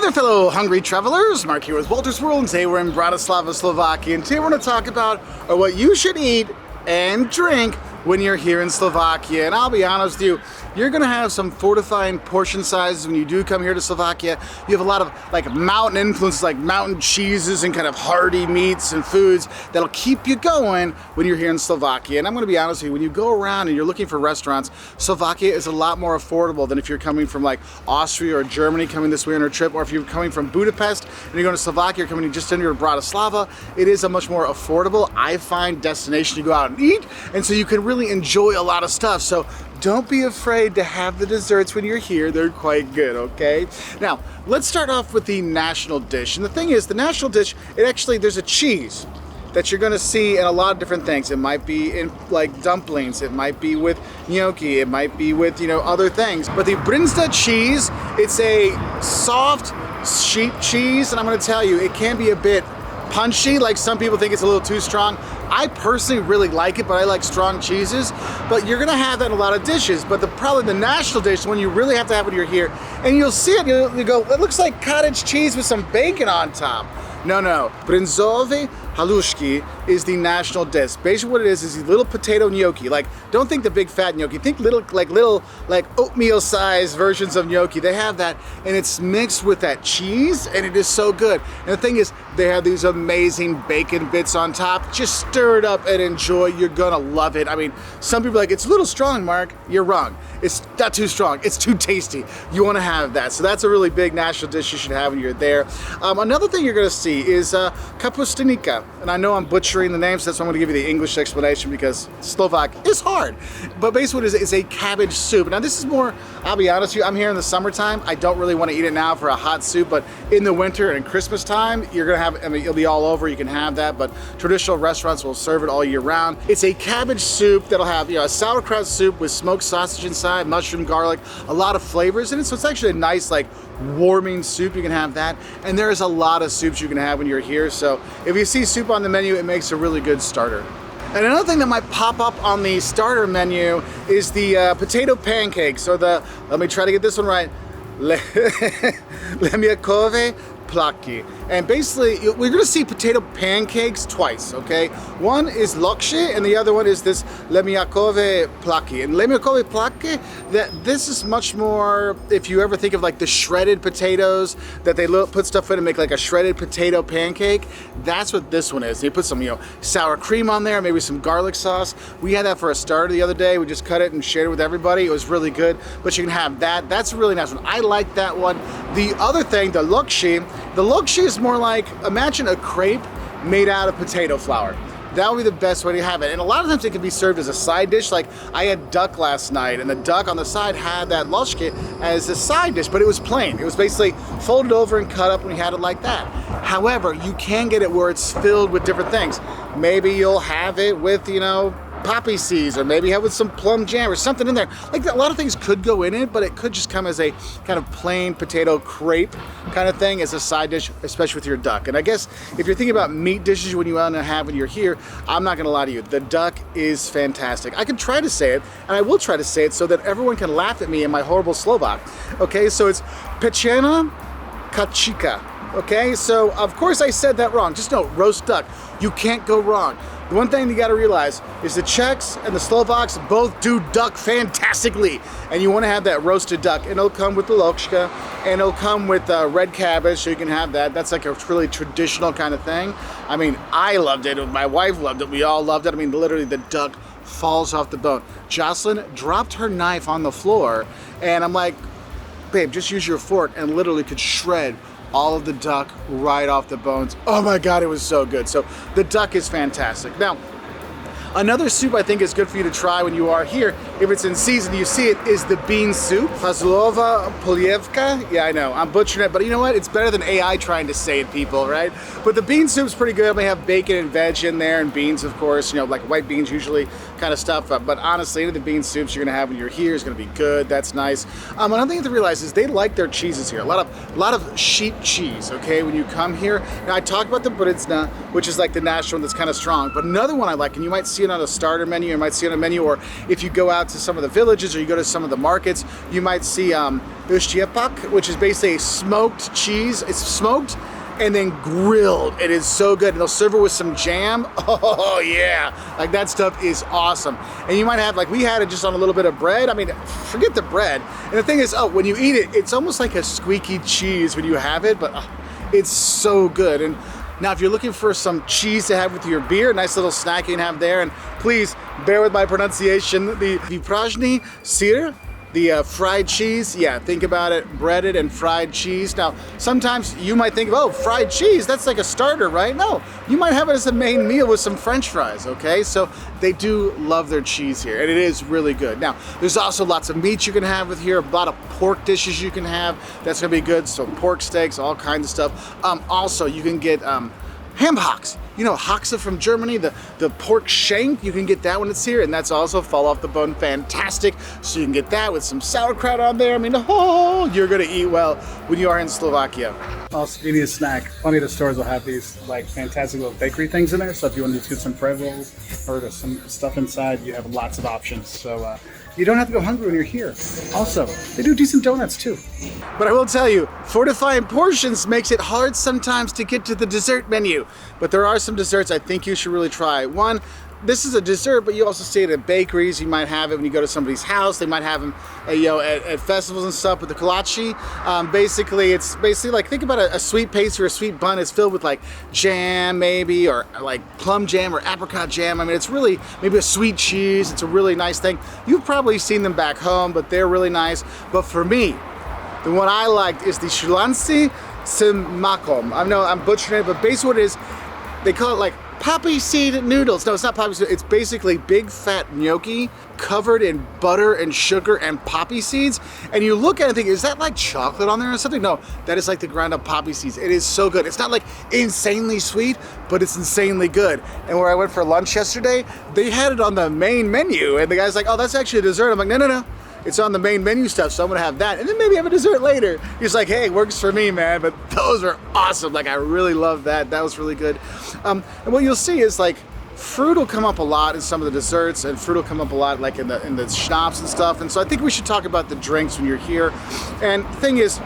there, fellow hungry travelers. Mark here with Wolters World, and today we're in Bratislava, Slovakia, and today we're going to talk about what you should eat and drink when you're here in Slovakia. And I'll be honest with you, you're gonna have some fortifying portion sizes when you do come here to Slovakia. You have a lot of like mountain influences, like mountain cheeses and kind of hearty meats and foods that'll keep you going when you're here in Slovakia. And I'm gonna be honest with you, when you go around and you're looking for restaurants, Slovakia is a lot more affordable than if you're coming from like Austria or Germany coming this way on a trip, or if you're coming from Budapest and you're going to Slovakia, you're coming just into Bratislava. It is a much more affordable, I find, destination to go out and eat, and so you can really enjoy a lot of stuff. So don't be afraid to have the desserts when you're here. They're quite good, okay? Now, let's start off with the national dish. And the thing is, the national dish, there's a cheese that you're gonna see in a lot of different things. It might be in like dumplings, it might be with gnocchi, it might be with, other things. But the bryndzové cheese, it's a soft sheep cheese, and I'm gonna tell you, it can be a bit punchy, like some people think it's a little too strong. I personally really like it, but I like strong cheeses. But you're gonna have that in a lot of dishes. But probably the national dish, when you really have to have when you're here, and you'll see it, you go, it looks like cottage cheese with some bacon on top. No. Bryndzové halušky is the national dish. Basically what it is these little potato gnocchi. Like, don't think the big fat gnocchi. Think little oatmeal sized versions of gnocchi. They have that, and it's mixed with that cheese, and it is so good. And the thing is, they have these amazing bacon bits on top. Just stir it up and enjoy. You're gonna love it. I mean, some people are like, it's a little strong, Mark. You're wrong. It's not too strong. It's too tasty. You wanna have that. So that's a really big national dish you should have when you're there. Another thing you're gonna see is kapustenica. And I know I'm butchering the name, so that's why I'm gonna give you the English explanation, because Slovak is hard. But basically what it is a cabbage soup. Now this is more, I'll be honest with you, I'm here in the summertime. I don't really wanna eat it now for a hot soup, but in the winter and Christmas time, you're gonna have, it'll be all over, you can have that, but traditional restaurants will serve it all year round. It's a cabbage soup that'll have, a sauerkraut soup with smoked sausage inside, mushroom, garlic, a lot of flavors in it. So it's actually a nice, like, warming soup. You can have that. And there's a lot of soups you can have when you're here. So if you see soup on the menu, it makes a really good starter. And another thing that might pop up on the starter menu is the potato pancakes, or let me try to get this one right, lemiakove plaki. And basically, we're gonna see potato pancakes twice, okay? One is lokše, and the other one is this lemiakove plaki. And lemiakove plaki, this is much more, if you ever think of like the shredded potatoes that they put stuff in and make like a shredded potato pancake, that's what this one is. They put some, sour cream on there, maybe some garlic sauce. We had that for a starter the other day. We just cut it and shared it with everybody. It was really good, but you can have that. That's a really nice one. I like that one. The other thing, the lokše is more like, imagine a crepe made out of potato flour. That would be the best way to have it. And a lot of times it can be served as a side dish. Like I had duck last night, and the duck on the side had that lokše as a side dish, but it was plain. It was basically folded over and cut up, and we had it like that. However, you can get it where it's filled with different things. Maybe you'll have it with, poppy seeds, or maybe have with some plum jam or something in there. Like a lot of things could go in it, but it could just come as a kind of plain potato crepe kind of thing as a side dish, especially with your duck. And I guess if you're thinking about meat dishes when you want to have when you're here, I'm not gonna lie to you, the duck is fantastic. I can try to say it, and I will try to say it so that everyone can laugh at me in my horrible Slovak. Okay, so it's piečená kačika. Okay, so of course I said that wrong. Just know, roast duck. You can't go wrong. The one thing you gotta realize is the Czechs and the Slovaks both do duck fantastically. And you wanna have that roasted duck. And it'll come with the lokše, and it'll come with red cabbage, so you can have that. That's like a really traditional kind of thing. I mean, I loved it, my wife loved it, we all loved it. I mean, literally the duck falls off the bone. Jocelyn dropped her knife on the floor, and I'm like, babe, just use your fork, and literally could shred all of the duck right off the bones. Oh my God, it was so good. So the duck is fantastic. Now, another soup I think is good for you to try when you are here, if it's in season, you see it, is the bean soup. Fasulova polievka. Yeah, I know, I'm butchering it, but you know what? It's better than AI trying to say it, people, right? But the bean soup's pretty good. They have bacon and veg in there, and beans, of course, like white beans usually kind of stuff. But honestly, any of the bean soups you're gonna have when you're here is gonna be good. That's nice. Another thing you have to realize is they like their cheeses here. A lot of sheep cheese, okay, when you come here. Now, I talked about the bryndzové, which is like the national one that's kind of strong, but another one I like, and you might see it on a starter menu, or might see it on a menu, or if you go out out to some of the villages or you go to some of the markets, you might see usziepak, which is basically a smoked cheese. It's smoked and then grilled. It is so good. And they'll serve it with some jam. Oh yeah, like that stuff is awesome. And you might have, like we had it just on a little bit of bread. I mean, forget the bread. And the thing is, oh, when you eat it, it's almost like a squeaky cheese when you have it, but it's so good. And now if you're looking for some cheese to have with your beer, nice little snack you can have there. And please bear with my pronunciation. The vypražný syr, the fried cheese, yeah, think about it, breaded and fried cheese. Now, sometimes you might think, oh, fried cheese, that's like a starter, right? No, you might have it as a main meal with some French fries, okay? So they do love their cheese here, and it is really good. Now, there's also lots of meat you can have with here, a lot of pork dishes you can have. That's gonna be good, so pork steaks, all kinds of stuff. Also, you can get ham hocks. You know, Haxe from Germany, the pork shank, you can get that when it's here, and that's also fall off the bone fantastic. So you can get that with some sauerkraut on there. I mean, oh, you're gonna eat well when you are in Slovakia. Also, if you need a snack, plenty of the stores will have these like fantastic little bakery things in there. So if you want to get some bread rolls or some stuff inside, you have lots of options. So you don't have to go hungry when you're here. Also, they do decent donuts too. But I will tell you, fortifying portions makes it hard sometimes to get to the dessert menu. But there are some desserts I think you should really try. One, this is a dessert, but you also see it at bakeries. You might have it when you go to somebody's house. They might have them at festivals and stuff with the kolache. It's basically like, think about a sweet pastry or a sweet bun. It's filled with like jam maybe, or like plum jam or apricot jam. I mean, it's really maybe a sweet cheese. It's a really nice thing. You've probably seen them back home, but they're really nice. But for me, the one I liked is the szylanci smakom. I know I'm butchering it, but basically what it is, they call it like poppy seed noodles. No, it's not poppy seed. It's basically big fat gnocchi covered in butter and sugar and poppy seeds. And you look at it and think, is that like chocolate on there or something? No, that is like the ground up poppy seeds. It is so good. It's not like insanely sweet, but it's insanely good. And where I went for lunch yesterday, they had it on the main menu. And the guy's like, oh, that's actually a dessert. I'm like, no. It's on the main menu stuff, so I'm gonna have that. And then maybe have a dessert later. He's like, hey, works for me, man. But those are awesome. Like, I really love that. That was really good. And what you'll see is like, fruit will come up a lot in some of the desserts, and fruit will come up a lot like in the schnapps and stuff. And so I think we should talk about the drinks when you're here. And the thing is,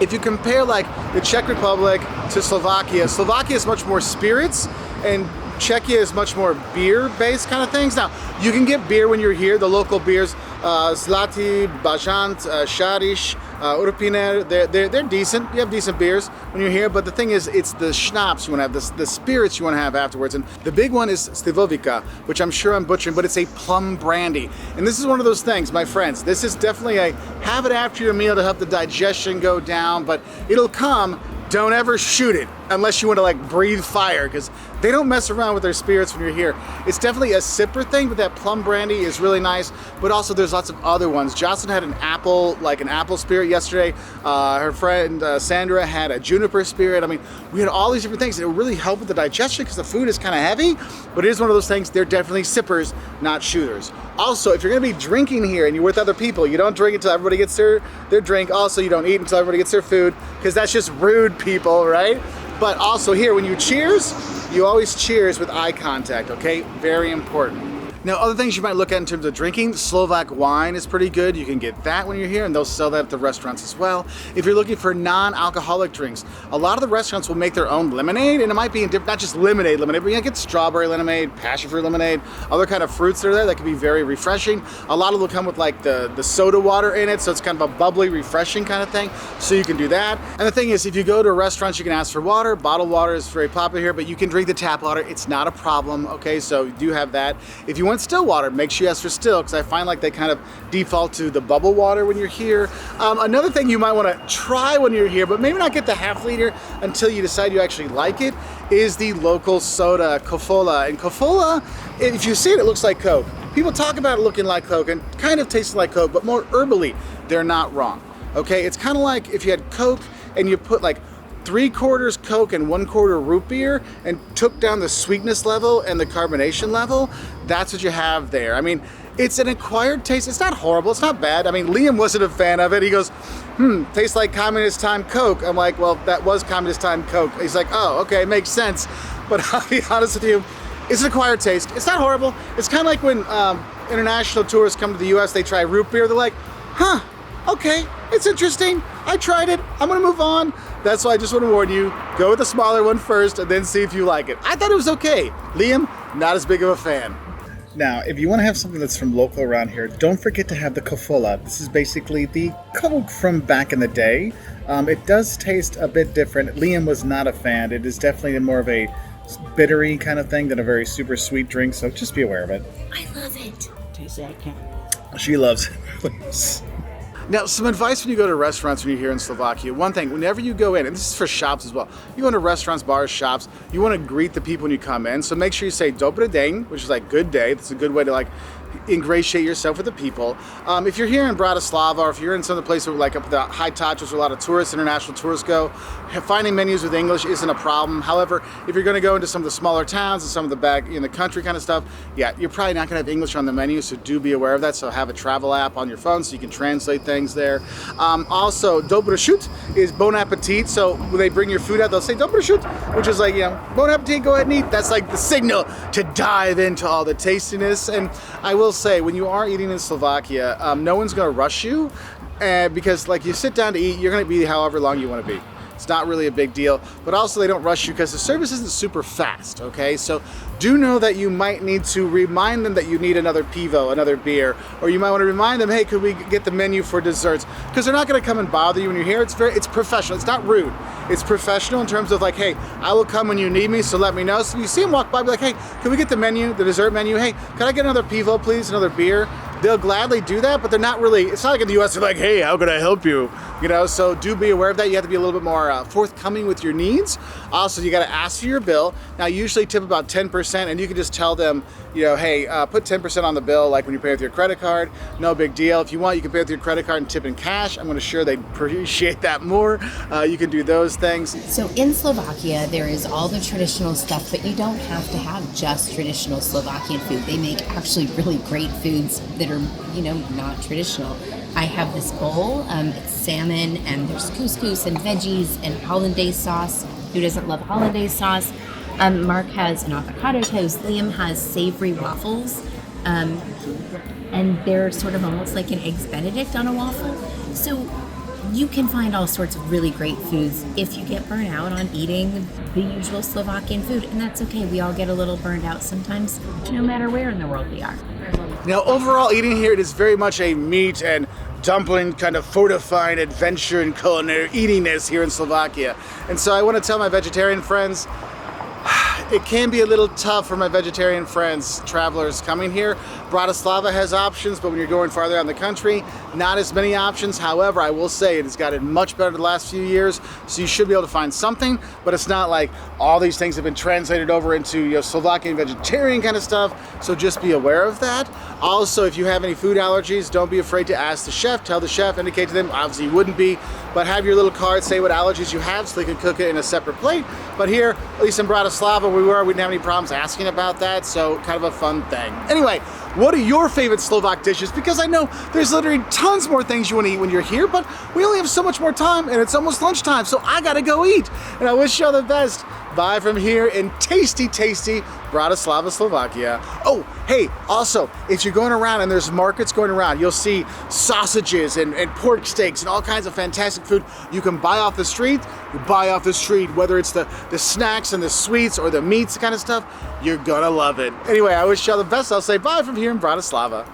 if you compare like the Czech Republic to Slovakia, Slovakia is much more spirits, and Czechia is much more beer-based kind of things. Now, you can get beer when you're here, the local beers, Zlatý, Bajant, Šariš, Urpiner, they're decent. You have decent beers when you're here, but the thing is, it's the schnapps you want to have, the spirits you want to have afterwards. And the big one is Slivovica, which I'm sure I'm butchering, but it's a plum brandy. And this is one of those things, my friends, this is definitely a have it after your meal to help the digestion go down, but it'll come. Don't ever shoot it unless you want to like breathe fire, because they don't mess around with their spirits when you're here. It's definitely a sipper thing, but that plum brandy is really nice. But also there's lots of other ones. Jocelyn had an apple spirit yesterday. Her friend Sandra had a juniper spirit. I mean, we had all these different things. It will really help with the digestion because the food is kind of heavy, but it is one of those things, they're definitely sippers, not shooters. Also, if you're gonna be drinking here and you're with other people, you don't drink until everybody gets their drink. Also, you don't eat until everybody gets their food, because that's just rude, people, right? But also here, when you cheers, you always cheers with eye contact, okay? Very important. Now, other things you might look at in terms of drinking, Slovak wine is pretty good. You can get that when you're here, and they'll sell that at the restaurants as well. If you're looking for non-alcoholic drinks, a lot of the restaurants will make their own lemonade, and it might be in not just lemonade, but you can get strawberry lemonade, passion fruit lemonade, other kind of fruits that are there that can be very refreshing. A lot of them will come with like the soda water in it, so it's kind of a bubbly, refreshing kind of thing, so you can do that. And the thing is, if you go to restaurants, you can ask for water. Bottled water is very popular here, but you can drink the tap water. It's not a problem, okay? So you do have that. If you want still water, make sure you ask for still, because I find like they kind of default to the bubble water when you're here. Another thing you might want to try when you're here, but maybe not get the half liter until you decide you actually like it, is the local soda, Kofola. And Kofola, if you see it, it looks like Coke. People talk about it looking like Coke and kind of tasting like Coke, but more herbally, they're not wrong. Okay, it's kind of like if you had Coke and you put like 3/4 Coke and 1/4 root beer and took down the sweetness level and the carbonation level. That's what you have there. I mean, it's an acquired taste. It's not horrible, it's not bad. I mean, Liam wasn't a fan of it. He goes, tastes like communist time Coke. I'm like, well, that was communist time Coke. He's like, oh, okay, makes sense. But I'll be honest with you, it's an acquired taste. It's not horrible. It's kind of like when international tourists come to the US, they try root beer, they're like, huh, okay, it's interesting. I tried it, I'm gonna move on. That's why I just want to warn you, go with the smaller one first and then see if you like it. I thought it was okay. Liam, not as big of a fan. Now, if you want to have something that's from local around here, don't forget to have the kofola. This is basically the Coke from back in the day. It does taste a bit different. Liam was not a fan. It is definitely more of a bittery kind of thing than a very super sweet drink, so just be aware of it. I love it. Taste that cat. She loves it. Now, some advice when you go to restaurants when you're here in Slovakia. One thing, whenever you go in, and this is for shops as well, you go into restaurants, bars, shops, you want to greet the people when you come in. So make sure you say Dobry deň, which is like good day. That's a good way to like ingratiate yourself with the people. If you're here in Bratislava, or if you're in some of the places like up at the high touches where a lot of tourists, international tourists go, finding menus with English isn't a problem. However, if you're going to go into some of the smaller towns and some of the back in the country kind of stuff, yeah, you're probably not going to have English on the menu, so do be aware of that. So have a travel app on your phone so you can translate things there. Also, Dobry shoot is bon appetit. So when they bring your food out, they'll say Dobry shoot, which is like, you know, bon appetit, go ahead and eat. That's like the signal to dive into all the tastiness. And I will say, when you are eating in Slovakia, no one's going to rush you because like you sit down to eat, you're going to be however long you want to be. It's not really a big deal, but also they don't rush you because the service isn't super fast, okay? So do know that you might need to remind them that you need another pivo, another beer, or you might want to remind them, hey, could we get the menu for desserts? Because they're not going to come and bother you when you're here. It's professional. It's not rude. It's professional in terms of like, hey, I will come when you need me, so let me know. So if you see them walk by, be like, hey, can we get the menu, the dessert menu? Hey, can I get another pivo, please, another beer? They'll gladly do that, but they're not really, it's not like in the US, they're like, hey, how can I help you? You know, so do be aware of that. You have to be a little bit more forthcoming with your needs. Also, you got to ask for your bill. Now, usually tip about 10%, and you can just tell them, you know, hey, put 10% on the bill, like when you pay with your credit card. No big deal. If you want, you can pay with your credit card and tip in cash. I'm sure they'd appreciate that more. You can do those things. So in Slovakia, there is all the traditional stuff, but you don't have to have just traditional Slovakian food. They make actually really great foods that are, you know, not traditional. I have this bowl, it's salmon, and there's couscous and veggies and hollandaise sauce. Who doesn't love hollandaise sauce? Mark has an avocado toast. Liam has savory waffles, and they're sort of almost like an eggs Benedict on a waffle. So you can find all sorts of really great foods if you get burnt out on eating the usual Slovakian food, and that's okay. We all get a little burned out sometimes, no matter where in the world we are. Now, overall eating here, it is very much a meat and dumpling kind of fortified adventure and culinary eatiness here in Slovakia. And so I want to tell my vegetarian friends, it can be a little tough for my vegetarian friends, travelers coming here. Bratislava has options, but when you're going farther out in the country, not as many options. However, I will say it has gotten much better the last few years, so you should be able to find something, but it's not like all these things have been translated over into, you know, Slovakian vegetarian kind of stuff, so just be aware of that. Also, if you have any food allergies, don't be afraid to ask the chef. Tell the chef, indicate to them, obviously you wouldn't be, but have your little card, say what allergies you have so they can cook it in a separate plate. But here, at least in Bratislava where we didn't have any problems asking about that, so kind of a fun thing. Anyway, what are your favorite Slovak dishes? Because I know there's literally tons more things you want to eat when you're here, but we only have so much more time and it's almost lunchtime, so I gotta go eat. And I wish you all the best. Bye from here in tasty, tasty Bratislava, Slovakia. Oh, hey, also, if you're going around and there's markets going around, you'll see sausages and pork steaks and all kinds of fantastic food you can buy off the street. You buy off the street, whether it's the snacks and the sweets or the meats kind of stuff, you're gonna love it. Anyway, I wish you all the best. I'll say bye from here in Bratislava.